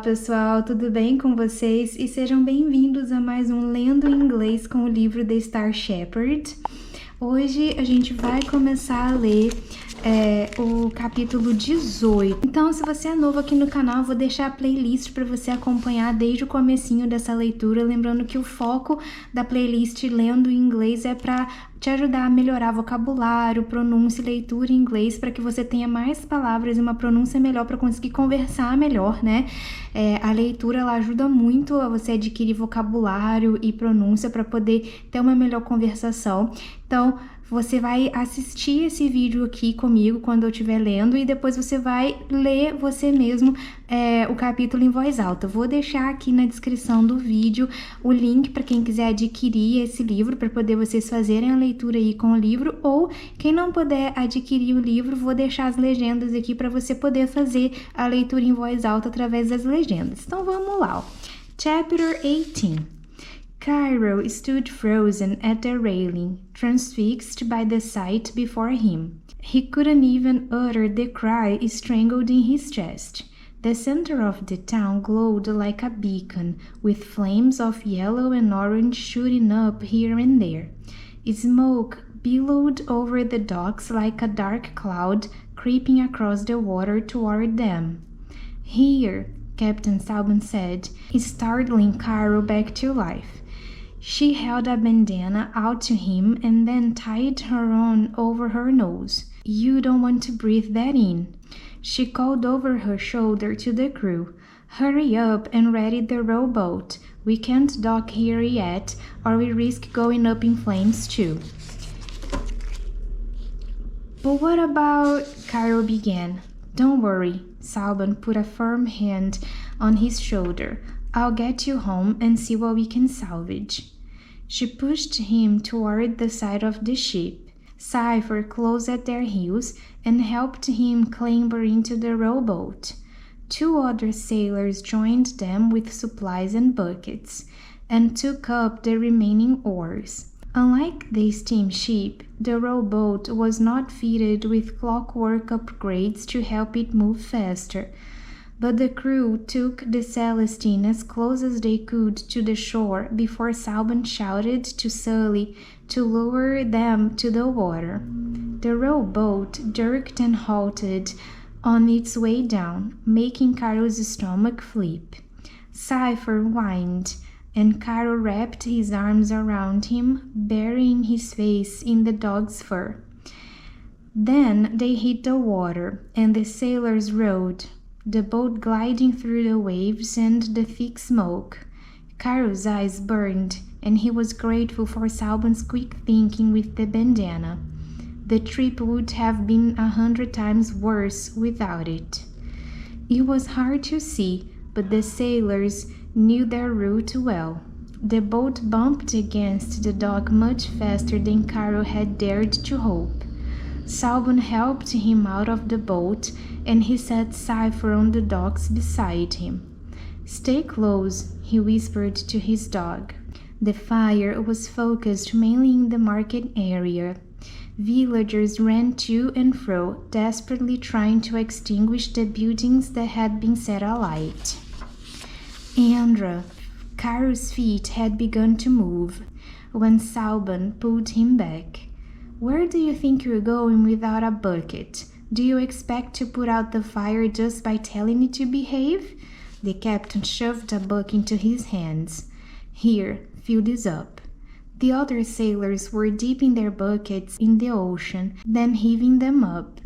pessoal, tudo bem com vocês? E sejam bem-vindos a mais um Lendo em Inglês com o livro The Star Shepherd. Hoje a gente vai começar a ler o capítulo 18. Então, se você é novo aqui no canal, eu vou deixar a playlist para você acompanhar desde o comecinho dessa leitura. Lembrando que o foco da playlist Lendo em Inglês é para te ajudar a melhorar vocabulário, pronúncia e leitura em inglês, para que você tenha mais palavras e uma pronúncia melhor para conseguir conversar melhor, né? A leitura ela ajuda muito a você adquirir vocabulário e pronúncia para poder ter uma melhor conversação. Então, você vai assistir esse vídeo aqui comigo quando eu estiver lendo e depois você vai ler você mesmo o capítulo em voz alta. Eu vou deixar aqui na descrição do vídeo o link para quem quiser adquirir esse livro, para poder vocês fazerem a leitura aí com o livro, ou quem não puder adquirir o livro, vou deixar as legendas aqui para você poder fazer a leitura em voz alta através das legendas. Então vamos lá, ó. Chapter 18. Cairo stood frozen at the railing, transfixed by the sight before him. He couldn't even utter the cry strangled in his chest. The center of the town glowed like a beacon, with flames of yellow and orange shooting up here and there. Smoke billowed over the docks like a dark cloud creeping across the water toward them. "Here," Captain Salban said, startling Cairo back to life. She held a bandana out to him and then tied her own over her nose. "You don't want to breathe that in." She called over her shoulder to the crew. "Hurry up and ready the rowboat. We can't dock here yet, or we risk going up in flames too." "But what about—" Cairo began. "Don't worry," Salban put a firm hand on his shoulder. "I'll get you home and see what we can salvage." She pushed him toward the side of the ship. Cypher close at their heels and helped him clamber into the rowboat. Two other sailors joined them with supplies and buckets, and took up the remaining oars. Unlike the steamship, the rowboat was not fitted with clockwork upgrades to help it move faster, but the crew took the Celestine as close as they could to the shore before Salban shouted to Sully to lower them to the water. The rowboat jerked and halted on its way down, making Cairo's stomach flip. Cypher whined, and Cairo wrapped his arms around him, burying his face in the dog's fur. Then they hit the water, and the sailors rowed, the boat gliding through the waves and the thick smoke. Cairo's eyes burned, and he was grateful for Salban's quick thinking with the bandana. The trip would have been 100 times worse without it. It was hard to see, but the sailors knew their route well. The boat bumped against the dock much faster than Cairo had dared to hope. Salban helped him out of the boat, and he set Cypher on the docks beside him. "Stay close," he whispered to his dog. The fire was focused mainly in the market area. Villagers ran to and fro, desperately trying to extinguish the buildings that had been set alight. Andra, Cairo's feet had begun to move when Salban pulled him back. "Where do you think you're going without a bucket? Do you expect to put out the fire just by telling it to behave?" The captain shoved a bucket into his hands. "Here, fill this up." The other sailors were dipping their buckets in the ocean, then heaving them up.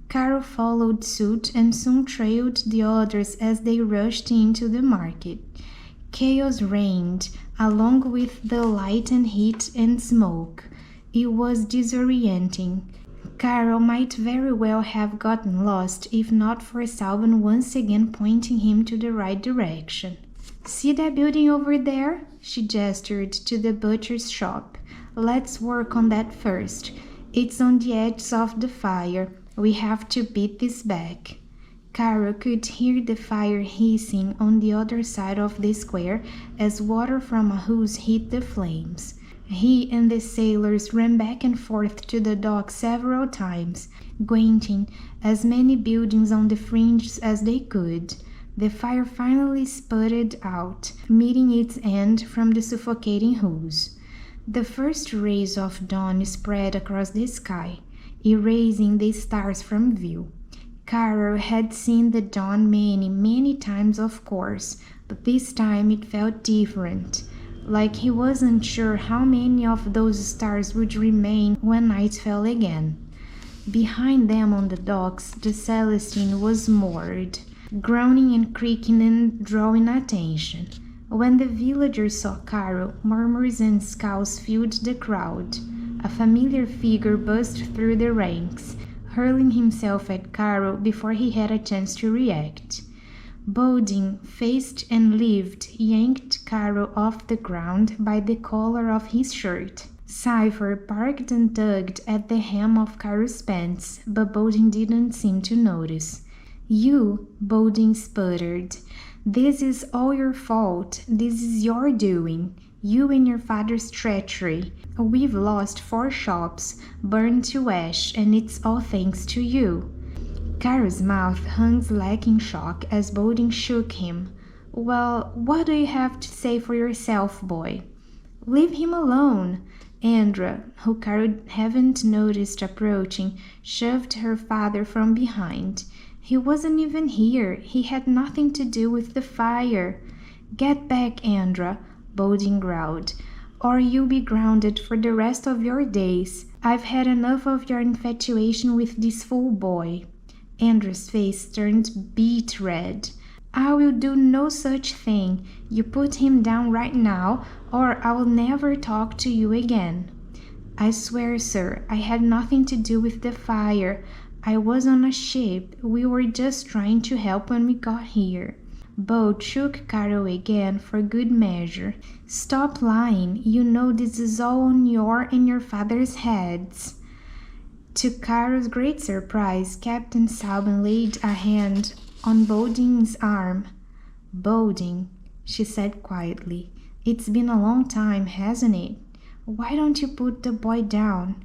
Cairo followed suit and soon trailed the others as they rushed into the market. Chaos reigned, along with the light and heat and smoke. It was disorienting. Cairo might very well have gotten lost if not for Salban once again pointing him to the right direction. "See that building over there?" She gestured to the butcher's shop. "Let's work on that first. It's on the edge of the fire. We have to beat this back." Cairo could hear the fire hissing on the other side of the square as water from a hose hit the flames. He and the sailors ran back and forth to the dock several times, gaining as many buildings on the fringes as they could. The fire finally sputtered out, meeting its end from the suffocating hose. The first rays of dawn spread across the sky, erasing the stars from view. Carol had seen the dawn many, many times, of course, but this time it felt different, like he wasn't sure how many of those stars would remain when night fell again. Behind them on the docks, the Celestine was moored, groaning and creaking and drawing attention. When the villagers saw Carol, murmurs and scowls filled the crowd. A familiar figure burst through the ranks, hurling himself at Carol before he had a chance to react. Boding, faced and lived, yanked Carol off the ground by the collar of his shirt. Cypher barked and tugged at the hem of Carol's pants, but Boding didn't seem to notice. "You," Boding sputtered. "This is all your fault. This is your doing. You and your father's treachery. We've lost 4 shops, burned to ash, and it's all thanks to you." Carol's mouth hung slack in shock as Boding shook him. "Well, what do you have to say for yourself, boy?" "Leave him alone." Andra, who Carol hadn't noticed approaching, shoved her father from behind. "He wasn't even here. He had nothing to do with the fire." "Get back, Andra," Boding growled, "or you'll be grounded for the rest of your days. I've had enough of your infatuation with this fool boy." Andra's face turned beet red. "I will do no such thing. You put him down right now, or I will never talk to you again." "I swear, sir, I had nothing to do with the fire. I was on a ship. We were just trying to help when we got here." Bode shook Carol again for good measure. "Stop lying. You know this is all on your and your father's heads." To Carol's great surprise, Captain Salban laid a hand on Boding's arm. "Boding," she said quietly, "it's been a long time, hasn't it? Why don't you put the boy down?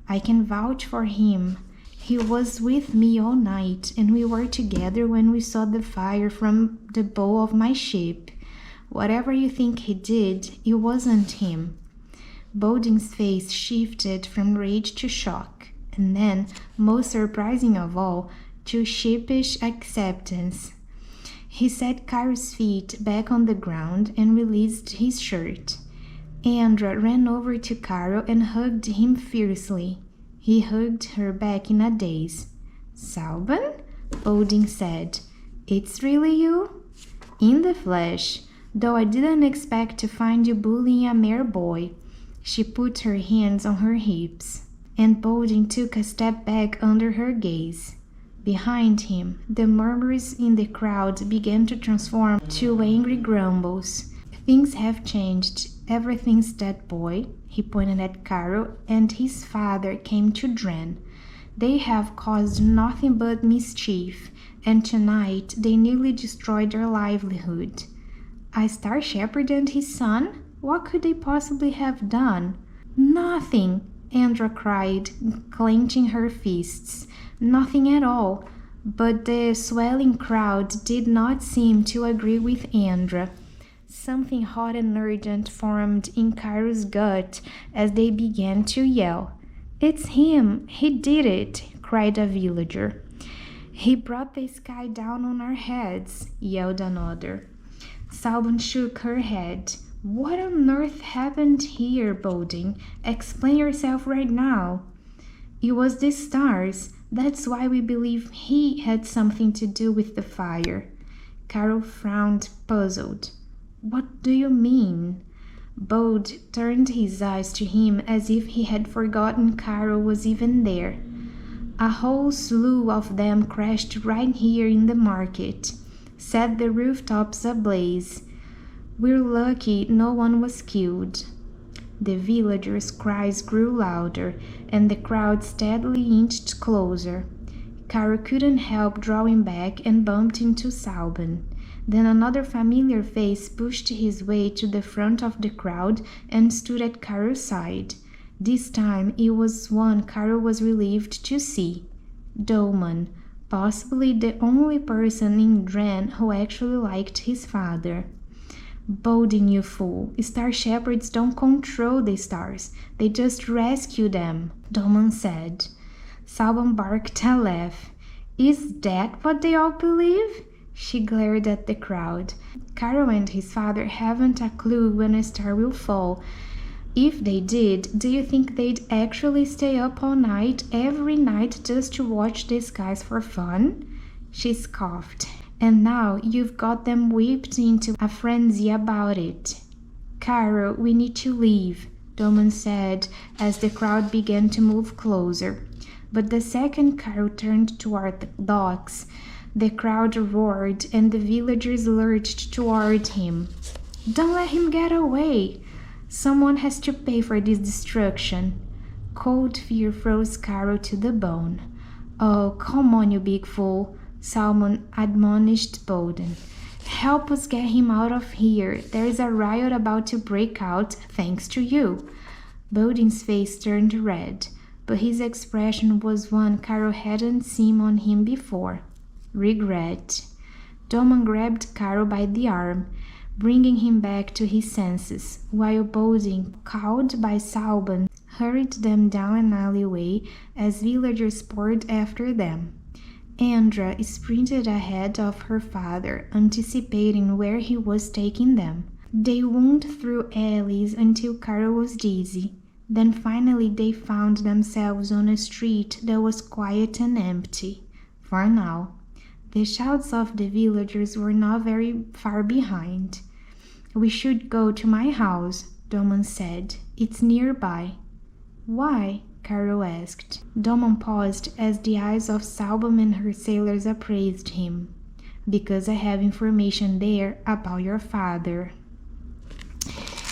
I can vouch for him. He was with me all night, and we were together when we saw the fire from the bow of my ship. Whatever you think he did, it wasn't him." Boding's face shifted from rage to shock, and then, most surprising of all, to sheepish acceptance. He set Carol's feet back on the ground and released his shirt. Andra ran over to Carol and hugged him fiercely. He hugged her back in a daze. "Salban?" Boding said. "It's really you?" "In the flesh, though I didn't expect to find you bullying a mere boy." She put her hands on her hips, and Boding took a step back under her gaze. Behind him, the murmurs in the crowd began to transform to angry grumbles. "Things have changed ever since that boy," he pointed at Carol, "and his father came to Dren. They have caused nothing but mischief, and tonight they nearly destroyed their livelihood." "A star shepherd and his son? What could they possibly have done?" "Nothing," Andra cried, clenching her fists. "Nothing at all." But the swelling crowd did not seem to agree with Andra. Something hot and urgent formed in Carol's gut as they began to yell. "It's him! He did it!" cried a villager. "He brought the sky down on our heads!" yelled another. Salban shook her head. "What on earth happened here, Boding? Explain yourself right now." "It was the stars. That's why we believe he had something to do with the fire." Carol frowned, puzzled. "What do you mean?" Bode turned his eyes to him as if he had forgotten Carol was even there. "A whole slew of them crashed right here in the market, set the rooftops ablaze. We're lucky no one was killed." The villagers' cries grew louder, and the crowd steadily inched closer. Carol couldn't help drawing back and bumped into Salban. Then another familiar face pushed his way to the front of the crowd and stood at Carol's side. This time it was one Carol was relieved to see. Dolman, possibly the only person in Dren who actually liked his father. Bodin, you fool. Star shepherds don't control the stars. They just rescue them, Doman said. Salban barked a laugh. Is that what they all believe? She glared at the crowd. Carol and his father haven't a clue when a star will fall. If they did, do you think they'd actually stay up all night, every night, just to watch the skies for fun? She scoffed. And now you've got them whipped into a frenzy about it. Carol, we need to leave, Doman said as the crowd began to move closer. But the second Carol turned toward the docks, the crowd roared and the villagers lurched toward him. Don't let him get away! Someone has to pay for this destruction. Cold fear froze Carol to the bone. Oh, come on, you big fool, Salmon admonished Bodin. Help us get him out of here. There is a riot about to break out, thanks to you. Bodin's face turned red, but his expression was one Carol hadn't seen on him before. Regret. Doman grabbed Carol by the arm, bringing him back to his senses, while Bodin, cowed by Salban, hurried them down an alleyway as villagers poured after them. Andra sprinted ahead of her father, anticipating where he was taking them. They wound through alleys until Carol was dizzy. Then finally they found themselves on a street that was quiet and empty. For now. The shouts of the villagers were not very far behind. We should go to my house, Doman said. It's nearby. Why? Carol asked. Doman paused as the eyes of Salban and her sailors appraised him. Because I have information there about your father.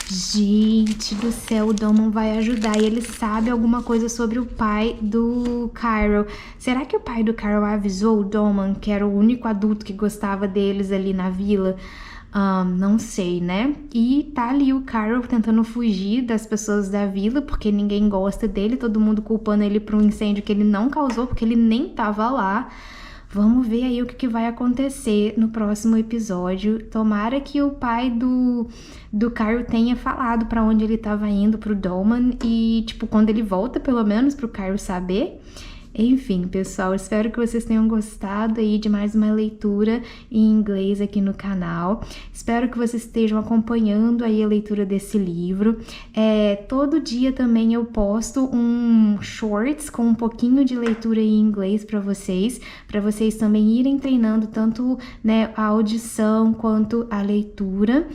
Gente do céu, o Doman vai ajudar e ele sabe alguma coisa sobre o pai do Carol. Será que o pai do Carol avisou o Doman, que era o único adulto que gostava deles ali na vila? Não sei, né? E tá ali o Carol tentando fugir das pessoas da vila, porque ninguém gosta dele, todo mundo culpando ele por um incêndio que ele não causou, porque ele nem tava lá. Vamos ver aí o que vai acontecer no próximo episódio. Tomara que o pai do Carol tenha falado pra onde ele estava indo pro Doman e, tipo, quando ele volta, pelo menos, pro Carol saber. Enfim, pessoal, espero que vocês tenham gostado aí de mais uma leitura em inglês aqui no canal. Espero que vocês estejam acompanhando aí a leitura desse livro. Todo dia também eu posto um shorts com um pouquinho de leitura em inglês para vocês também irem treinando tanto, né, a audição quanto a leitura.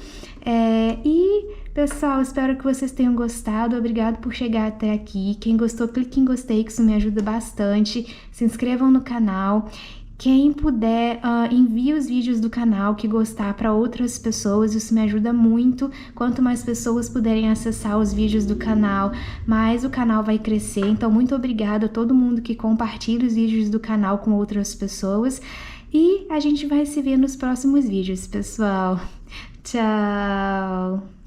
Pessoal, espero que vocês tenham gostado. Obrigado por chegar até aqui. Quem gostou, clique em gostei, que isso me ajuda bastante. Se inscrevam no canal. Quem puder, envie os vídeos do canal que gostar para outras pessoas. Isso me ajuda muito. Quanto mais pessoas puderem acessar os vídeos do canal, mais o canal vai crescer. Então, muito obrigada a todo mundo que compartilha os vídeos do canal com outras pessoas. E a gente vai se ver nos próximos vídeos, pessoal. Tchau!